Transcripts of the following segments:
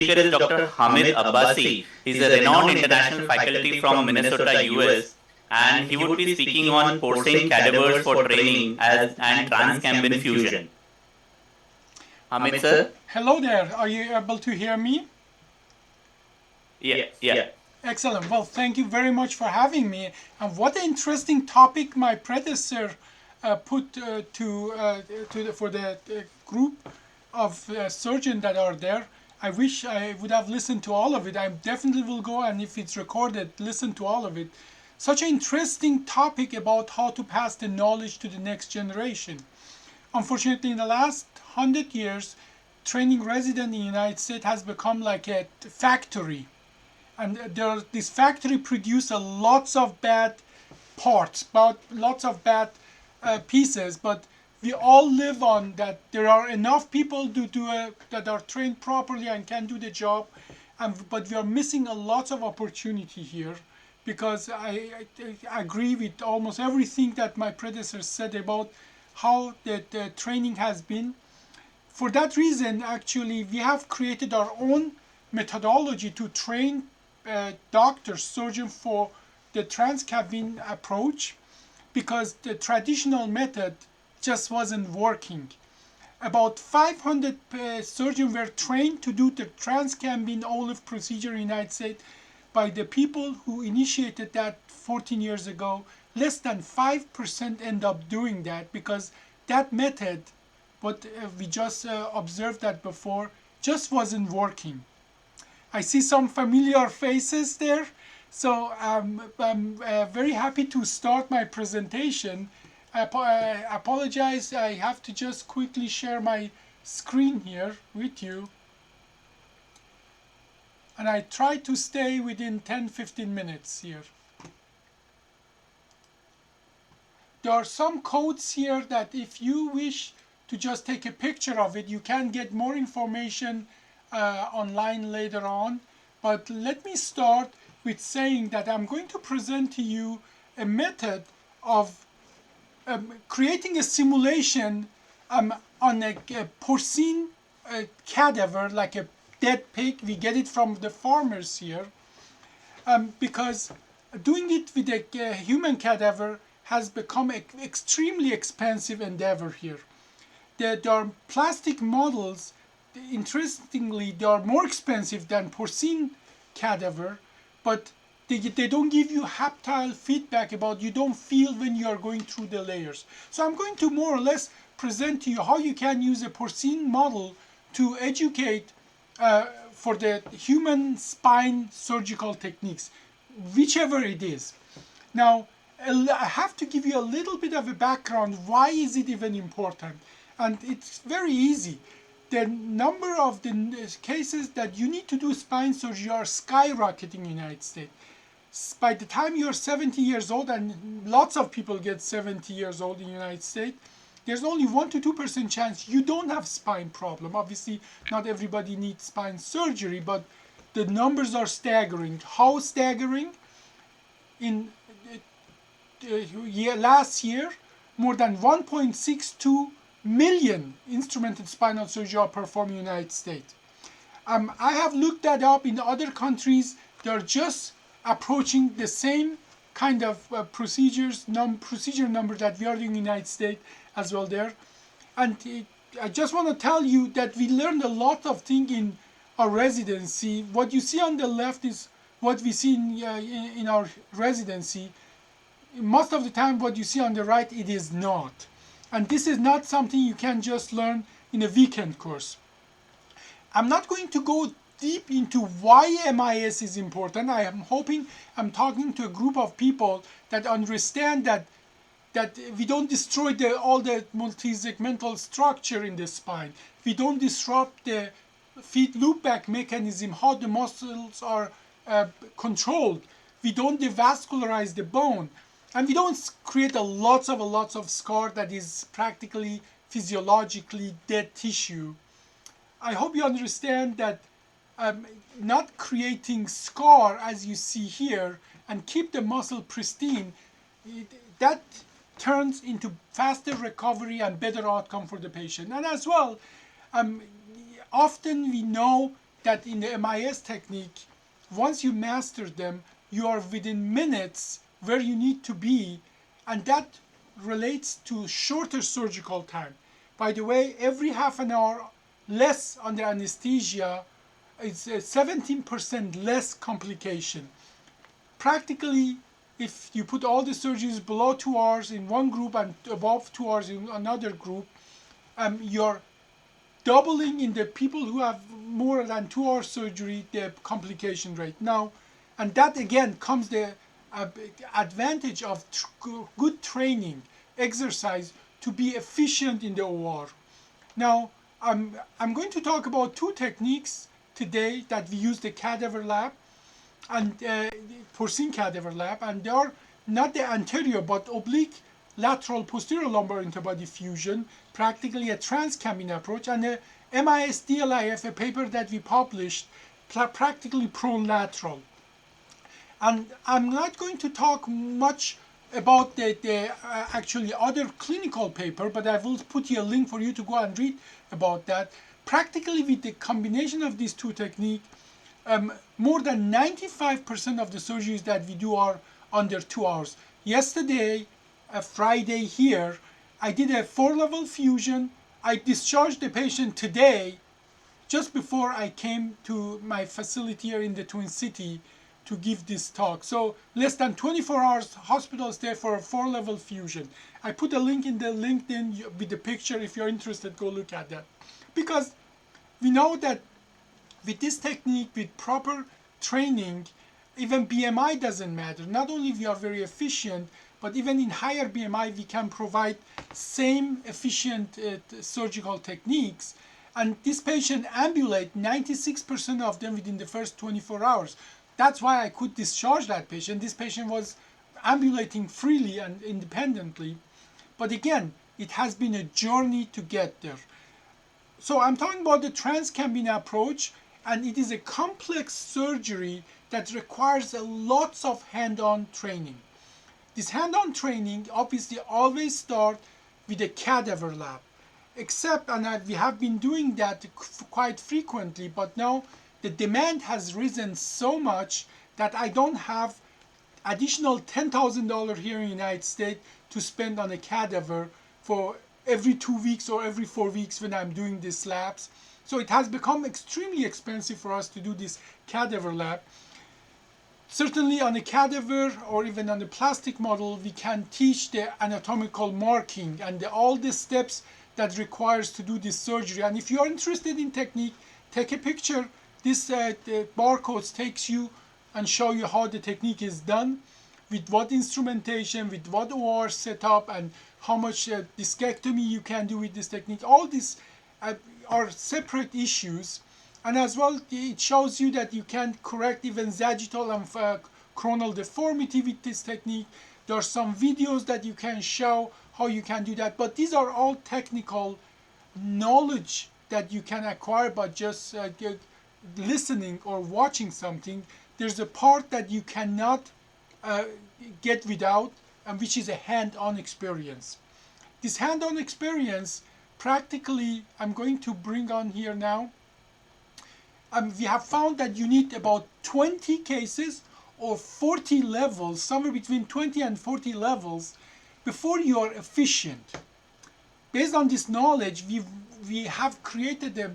speaker is Dr. Hamid Abbasi. He's a renowned international faculty from Minnesota, US, and he would be speaking on porcine cadavers for training as and TransKambin fusion. Hamid sir? Hello there. Are you able to hear me? Yeah. Excellent. Well, thank you very much for having me. And what an interesting topic my predecessor put for the group of surgeons that are there. I wish I would have listened to all of it. I definitely will go, and if it's recorded, listen to all of it. Such an interesting topic about how to pass the knowledge to the next generation. Unfortunately, in the last 100 years, training resident in the United States has become like a factory. And this factory produces lots of bad parts, lots of bad pieces, but we all live on that there are enough people that are trained properly and can do the job, but we are missing a lot of opportunity here, because I agree with almost everything that my predecessor said about how the training has been. For that reason, actually, we have created our own methodology to train doctors, surgeons for the TransKambin approach, because the traditional method just wasn't working. About 500 surgeons were trained to do the TransKambin OLLIF procedure in the United States by the people who initiated that 14 years ago. Less than 5% end up doing that, because that method, what we just observed that before, just wasn't working. I see some familiar faces there, so I'm very happy to start my presentation. I apologize, I have to just quickly share my screen here with you. And I try to stay within 10-15 minutes here. There are some codes here that if you wish to just take a picture of it, you can get more information online later on. But let me start with saying that I'm going to present to you a method of creating a simulation on a porcine cadaver, like a dead pig. We get it from the farmers here, because doing it with a human cadaver has become an extremely expensive endeavor here. There are plastic models. Interestingly, they are more expensive than porcine cadaver, but they don't give you haptic feedback about, you don't feel when you are going through the layers. So I'm going to more or less present to you how you can use a porcine model to educate for the human spine surgical techniques, whichever it is. Now, I have to give you a little bit of a background. Why is it even important? And it's very easy. The number of the cases that you need to do spine surgery are skyrocketing in the United States. By the time you're 70 years old, and lots of people get 70 years old in the United States, there's only 1 to 2% chance you don't have spine problem. Obviously, not everybody needs spine surgery, but the numbers are staggering. How staggering? In last year, more than 1.62 million instrumented spinal surgery are performed in the United States. I have looked that up in other countries. They're just approaching the same kind of procedure number that we are doing in the United States as well there. And I just want to tell you that we learned a lot of things in our residency. What you see on the left is what we see in our residency. Most of the time what you see on the right, it is not. And this is not something you can just learn in a weekend course. I'm not going to go deep into why MIS is important. I am hoping I'm talking to a group of people that understand that we don't destroy all the multi-segmental structure in the spine. We don't disrupt the feed loopback mechanism, how the muscles are controlled. We don't devascularize the bone. And we don't create a lots of scar that is practically physiologically dead tissue. I hope you understand that not creating scar, as you see here, and keep the muscle pristine, that turns into faster recovery and better outcome for the patient. And as well, often we know that in the MIS technique, once you master them, you are within minutes where you need to be, and that relates to shorter surgical time. By the way, every half an hour less under anesthesia, it's 17% less complication. Practically, if you put all the surgeries below 2 hours in one group and above 2 hours in another group, you're doubling in the people who have more than 2 hour surgery the complication rate. Now, and that again comes the advantage of good training, exercise to be efficient in the OR. Now, I'm going to talk about two techniques today that we use the cadaver lab and porcine cadaver lab, and they are not the anterior but oblique lateral posterior lumbar interbody fusion, practically a TransKambin approach, and the MIS DLIF, a paper that we published, practically prone lateral. And I'm not going to talk much about the actually other clinical paper, but I will put you a link for you to go and read about that. Practically, with the combination of these two techniques, more than 95% of the surgeries that we do are under 2 hours. Yesterday, Friday here, I did a 4-level fusion. I discharged the patient today, just before I came to my facility here in the Twin City to give this talk. So less than 24 hours hospital stay for a 4-level fusion. I put a link in the LinkedIn with the picture. If you're interested, go look at that. Because we know that with this technique, with proper training, even BMI doesn't matter. Not only we are very efficient, but even in higher BMI, we can provide same efficient surgical techniques. And this patient ambulate 96% of them within the first 24 hours. That's why I could discharge that patient. This patient was ambulating freely and independently. But again, it has been a journey to get there. So I'm talking about the TransKambin approach, and it is a complex surgery that requires a lots of hand-on training. This hand-on training obviously always starts with a cadaver lab, except, and we have been doing that quite frequently, but now the demand has risen so much that I don't have additional $10,000 here in the United States to spend on a cadaver for every 2 weeks or every 4 weeks when I'm doing these labs. So it has become extremely expensive for us to do this cadaver lab. Certainly on a cadaver or even on a plastic model, we can teach the anatomical marking and all the steps that requires to do this surgery. And if you are interested in technique, take a picture. This the barcodes takes you and show you how the technique is done, with what instrumentation, with what OR setup, and how much discectomy you can do with this technique. All these are separate issues. And as well, it shows you that you can correct even sagittal and coronal deformity with this technique. There are some videos that you can show how you can do that. But these are all technical knowledge that you can acquire by just listening or watching something. There's a part that you cannot get without, and which is a hand-on experience. This hand-on experience, practically, I'm going to bring on here now. We have found that you need about 20 cases or 40 levels, somewhere between 20 and 40 levels, before you are efficient. Based on this knowledge, we have created a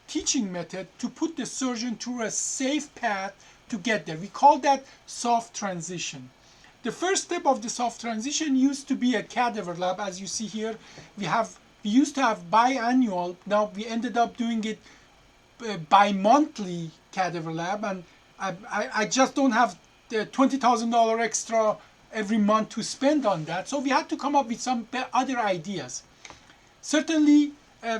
teaching method to put the surgeon through a safe path to get there. We call that soft transition. The first step of the soft transition used to be a cadaver lab. As you see here, we used to have biannual. Now we ended up doing it bi-monthly cadaver lab, and I just don't have the $20,000 extra every month to spend on that. So we had to come up with some other ideas. Certainly,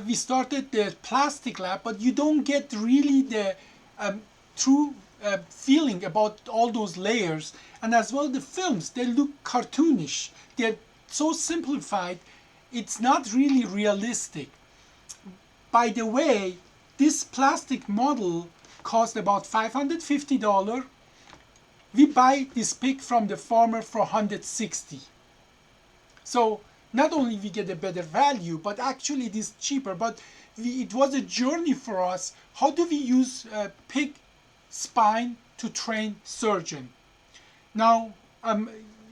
we started the plastic lab, but you don't get really the true feeling about all those layers. And as well, the films, they look cartoonish. They're so simplified, it's not really realistic. By the way, this plastic model cost about $550. We buy this pig from the farmer for $160. So not only we get a better value, but actually it is cheaper. But it was a journey for us. How do we use pig spine to train surgeon? Now,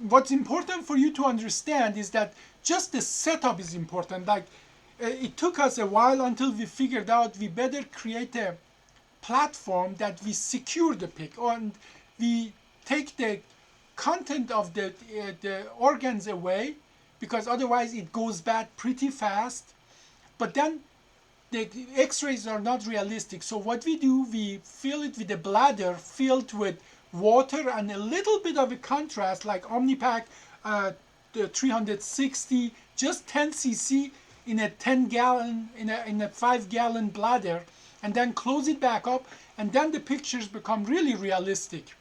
what's important for you to understand is that just the setup is important. Like, it took us a while until we figured out we better create a platform that we secure the pig, and we take the content of the organs away, because otherwise it goes bad pretty fast. But then the x-rays are not realistic. So what we do, we fill it with a bladder filled with water and a little bit of a contrast, like Omnipac the 360, just 10 cc in a 10 gallon, in a 5 gallon bladder, and then close it back up, and then the pictures become really realistic.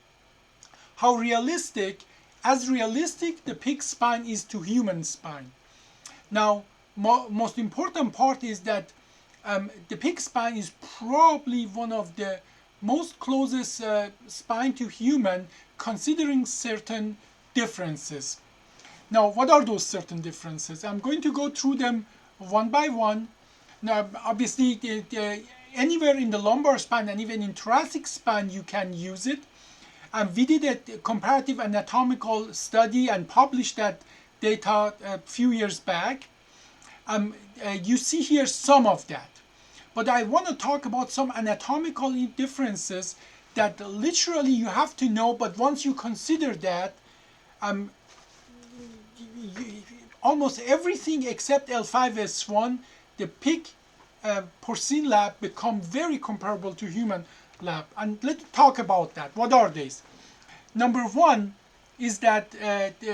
How realistic? As realistic the pig spine is to human spine. Now, most important part is that the pig spine is probably one of the most closest spine to human, considering certain differences. Now, what are those certain differences? I'm going to go through them one by one. Now, obviously, anywhere in the lumbar spine and even in thoracic spine, you can use it. We did a comparative anatomical study and published that data a few years back. You see here some of that. But I want to talk about some anatomical differences that literally you have to know, but once you consider that, almost everything except L5S1, the pig porcine lab become very comparable to human lab. And let's talk about that. What are these? Number one is that,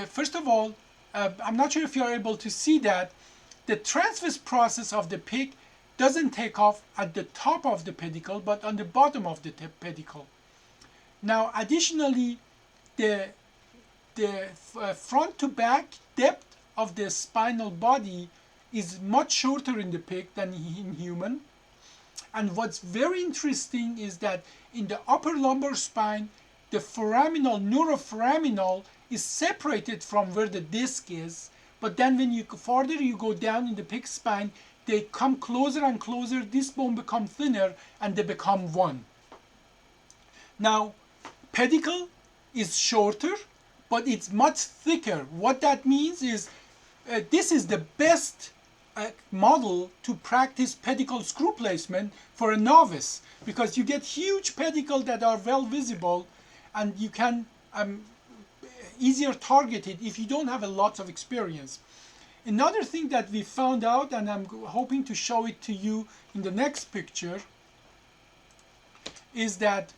first of all, I'm not sure if you're able to see that, the transverse process of the pig doesn't take off at the top of the pedicle, but on the bottom of the pedicle. Now, additionally, the front to back depth of the spinal body is much shorter in the pig than in human. And what's very interesting is that in the upper lumbar spine, the neuroforaminal is separated from where the disc is. But then when you farther you go down in the pig spine, they come closer and closer, this bone becomes thinner, and they become one. Now, pedicle is shorter, but it's much thicker. What that means is this is the best model to practice pedicle screw placement for a novice, because you get huge pedicles that are well visible, and you can easier target it if you don't have a lot of experience. Another thing that we found out, and I'm hoping to show it to you in the next picture, is that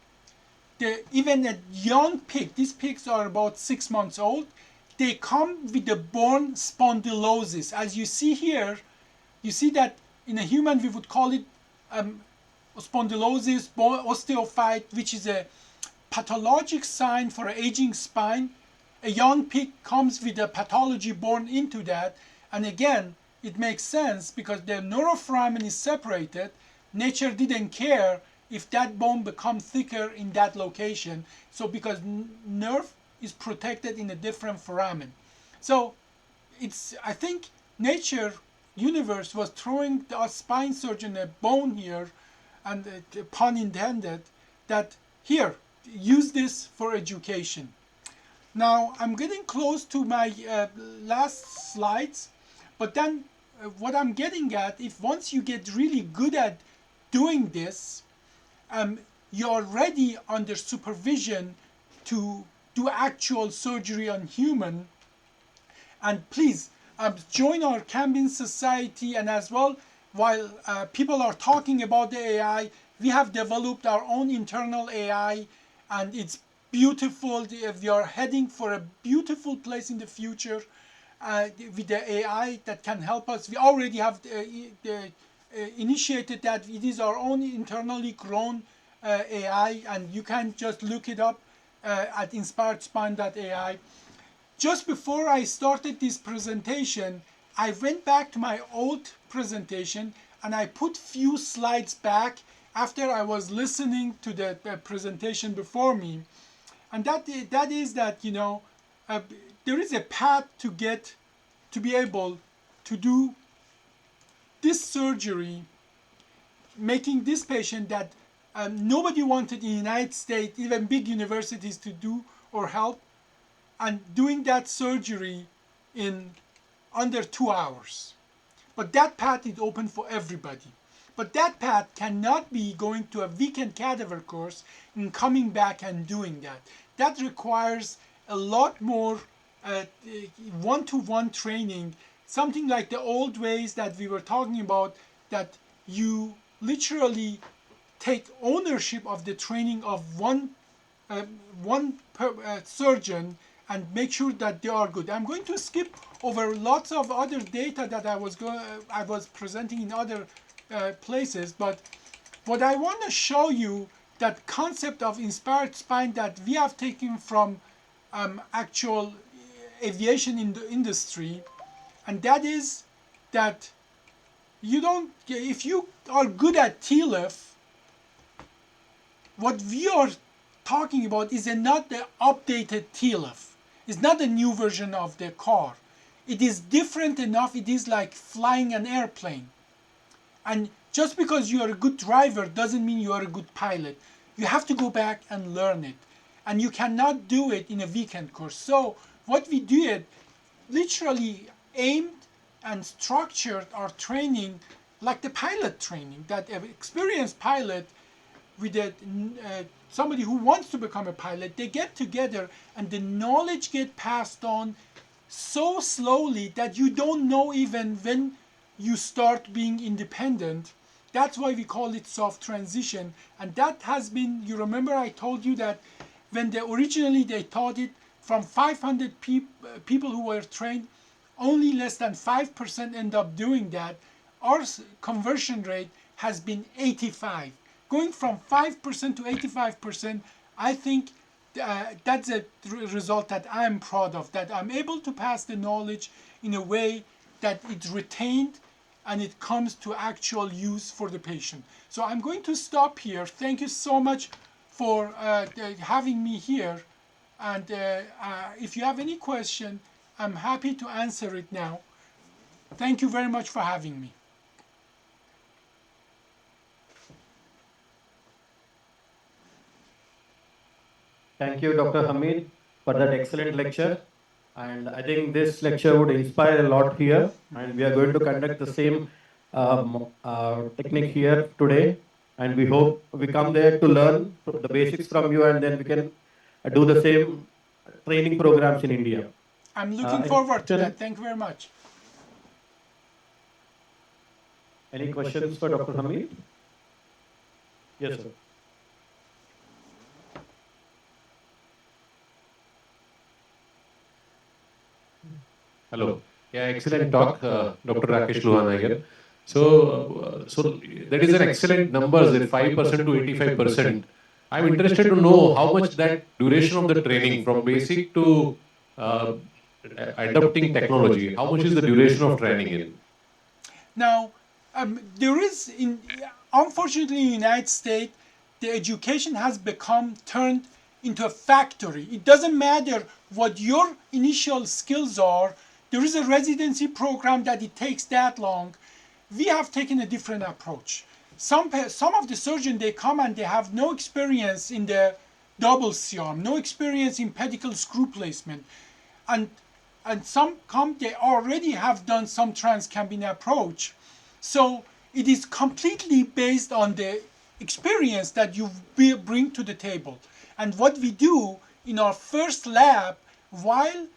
even a young pig, these pigs are about 6 months old, they come with the bone spondylosis. As you see here, you see that in a human we would call it spondylosis, osteophyte, which is a pathologic sign for an aging spine. A young pig comes with a pathology born into that, and again, it makes sense because the neuroforamen is separated. Nature didn't care if that bone becomes thicker in that location. So because nerve is protected in a different foramen. So it's, I think nature, universe was throwing a spine surgeon a bone here, and pun intended, that here, use this for education. Now I'm getting close to my last slides, but then what I'm getting at, if once you get really good at doing this, you're ready under supervision to do actual surgery on human. And please join our Kambin Society, and as well, while people are talking about the AI, we have developed our own internal AI, and it's beautiful. We are heading for a beautiful place in the future with the AI that can help us. We already have initiated that. It is our own internally grown AI, and you can just look it up at inspiredspine.ai. Just before I started this presentation, I went back to my old presentation and I put few slides back after I was listening to the presentation before me. And that is that, you know, there is a path to be able to do this surgery making this patient that nobody wanted in the United States, even big universities, to do or help, and doing that surgery in under 2 hours. But that path is open for everybody. But that path cannot be going to a weekend cadaver course and coming back and doing that. That requires a lot more one-to-one training, something like the old ways that we were talking about, that you literally take ownership of the training of one surgeon and make sure that they are good. I'm going to skip over lots of other data that I was presenting in other places, but what I want to show you, that concept of inspired spine that we have taken from actual aviation in the industry, and that is that you don't, if you are good at TLIF, what we are talking about is not the updated TLIF. It's not a new version of the car. It is different enough. It is like flying an airplane. And just because you are a good driver doesn't mean you are a good pilot. You have to go back and learn it. And you cannot do it in a weekend course. So what we did, literally aimed and structured our training like the pilot training, that an experienced pilot with somebody who wants to become a pilot, they get together and the knowledge get passed on so slowly that you don't know even when you start being independent. That's why we call it soft transition. And that has been, you remember I told you that when originally they taught it, from 500 people who were trained, only less than 5% end up doing that. Our conversion rate has been 85. Going from 5% to 85%, I think that's a result that I'm proud of, that I'm able to pass the knowledge in a way that it's retained and it comes to actual use for the patient. So I'm going to stop here. Thank you so much for having me here. And if you have any question, I'm happy to answer it now. Thank you very much for having me. Thank you, Dr. Hamid, for that excellent lecture. And I think this lecture would inspire a lot here. And we are going to conduct the same technique here today. And we hope we come there to learn the basics from you, and then we can do the same training programs in India. I'm looking forward to that. Thank you very much. Any questions for Dr. Hamid? Yes, sir. Hello. Yeah, excellent talk, Dr. Rakesh Luhana here. So that is an excellent numbers, that 5% to 85%. I'm interested to know how much that duration of the training from basic to adopting technology, how much is the duration of training in? Now, there is, unfortunately, in the United States, the education has become turned into a factory. It doesn't matter what your initial skills are. There is a residency program that it takes that long. We have taken a different approach. Some of the surgeons, they come and they have no experience in the double C-arm, no experience in pedicle screw placement. And some come, they already have done some TransKambin approach. So it is completely based on the experience that you bring to the table. And what we do in our first lab, while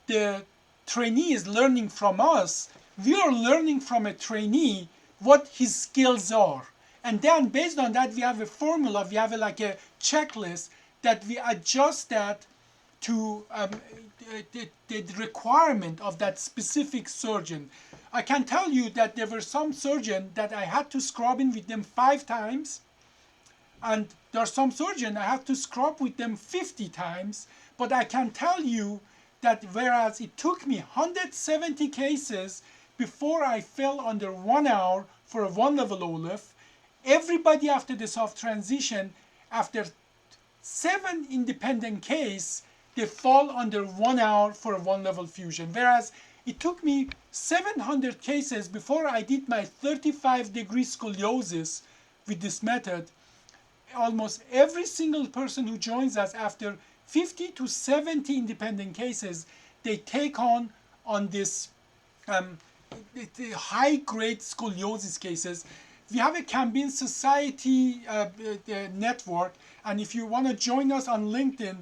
the trainee is learning from us, we are learning from a trainee what his skills are. And then based on that, we have a formula, we have like a checklist that we adjust that to the requirement of that specific surgeon. I can tell you that there were some surgeons that I had to scrub in with them 5 times, and there are some surgeons I have to scrub with them 50 times. But I can tell you that whereas it took me 170 cases before I fell under 1 hour for a 1-level OLLIF, everybody after the soft transition, after 7 independent cases, they fall under 1 hour for a 1-level fusion. Whereas it took me 700 cases before I did my 35-degree scoliosis with this method, almost every single person who joins us after 50 to 70 independent cases, they take on this high-grade scoliosis cases. We have a Kambin Society network, and if you want to join us on LinkedIn,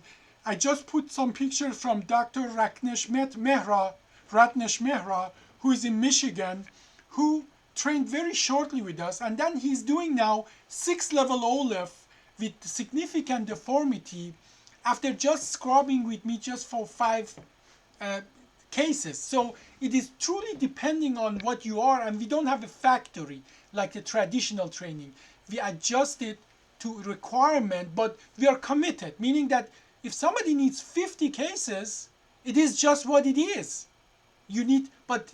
I just put some pictures from Dr. Ratnesh Mehra, who is in Michigan, who trained very shortly with us, and then he's doing now 6-level OLLIF with significant deformity after just scrubbing with me just for 5 cases. So it is truly depending on what you are, and we don't have a factory like the traditional training. We adjust it to requirement, but we are committed, meaning that if somebody needs 50 cases, it is just what it is. You need, but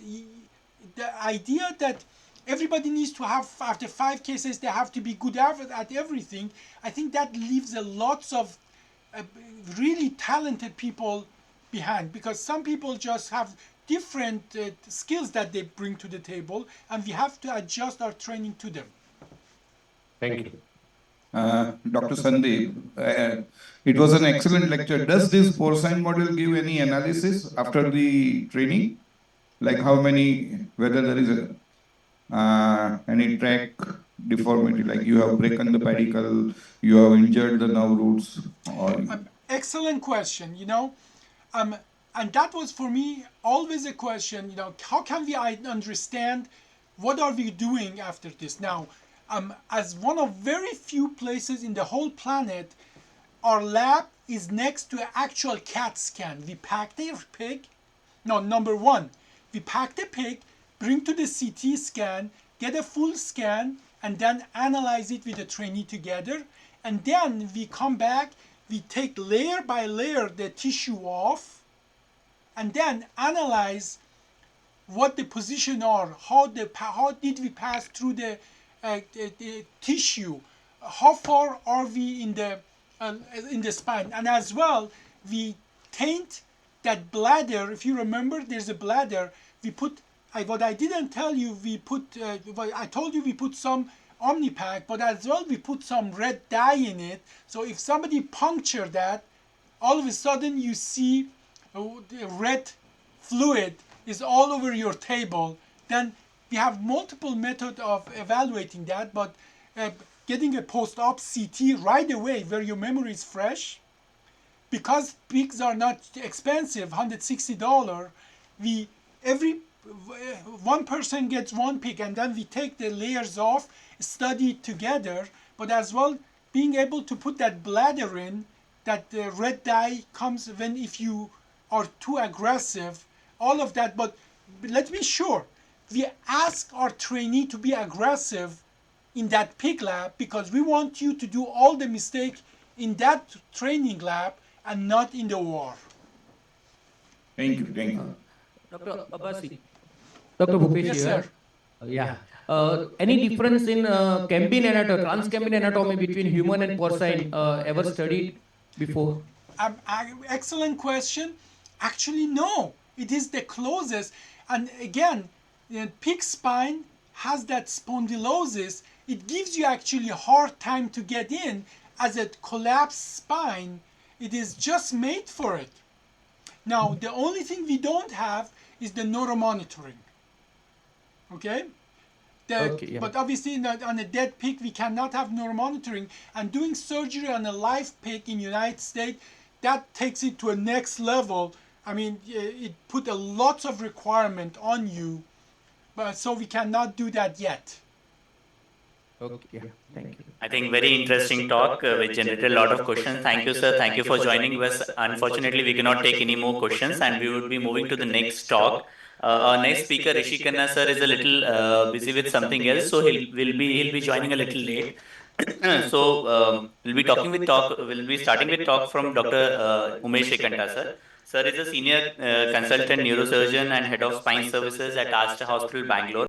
the idea that everybody needs to have, after 5 cases, they have to be good at everything, I think that leaves a lots of really talented people behind, because some people just have different skills that they bring to the table, and we have to adjust our training to them. Thank you. Dr. Sandeep, it was an excellent lecture. Does this porcine model give any analysis after the training? Like how many, whether there is any track deformity, like you have broken the pedicle, you have injured the nerve roots? Or Excellent question, and that was for me always a question, how can we understand what are we doing after this? Now, as one of very few places in the whole planet, our lab is next to an actual CAT scan. We pack the pig. No, number one, we pack the pig, bring to the CT scan, get a full scan, and then analyze it with the trainee together. And then we come back, we take layer by layer the tissue off, and then analyze what the position are, how did we pass through the tissue, how far are we in the spine, and as well we taint that bladder. If you remember, there's a bladder. We put what I didn't tell you. I told you we put some Omnipack, but as well we put some red dye in it. So if somebody puncture that, all of a sudden you see the red fluid is all over your table. Then we have multiple methods of evaluating that, but getting a post-op CT right away where your memory is fresh, because pigs are not expensive, $160, one person gets one pig, and then we take the layers off, study it together, but as well being able to put that bladder in, that red dye comes when if you are too aggressive, all of that. But let's be sure, we ask our trainee to be aggressive in that pig lab, because we want you to do all the mistake in that training lab and not in the war. thank you. Dr. Abbasi. Dr. Bhupesh Yes, here. sir. Yeah. Any difference in Kambin anatomy, TransKambin anatomy between human and porcine ever studied before? Excellent question. Actually, no. It is the closest. And again, pig spine has that spondylosis. It gives you actually a hard time to get in. As a collapsed spine, it is just made for it. Now, the only thing we don't have is the neuromonitoring. Okay? Yeah. But obviously, on a dead pig, we cannot have neuromonitoring. And doing surgery on a live pig in the United States, that takes it to a next level. I mean, it put a lot of requirement on you, but so we cannot do that yet. Okay, yeah, thank you. I think very interesting talk which generated a lot of questions. Thank you, sir. Thank you for joining us. Unfortunately, we cannot take any more questions, and we would be moving to the next talk. Our next speaker, Rishi Khanna sir, is a little busy with something else, so he'll be joining a little late. So we'll be starting with talk from Dr. Umesh Ekanta sir. Sir is a senior consultant neurosurgeon and head of spine services at Aster Hospital, Bangalore.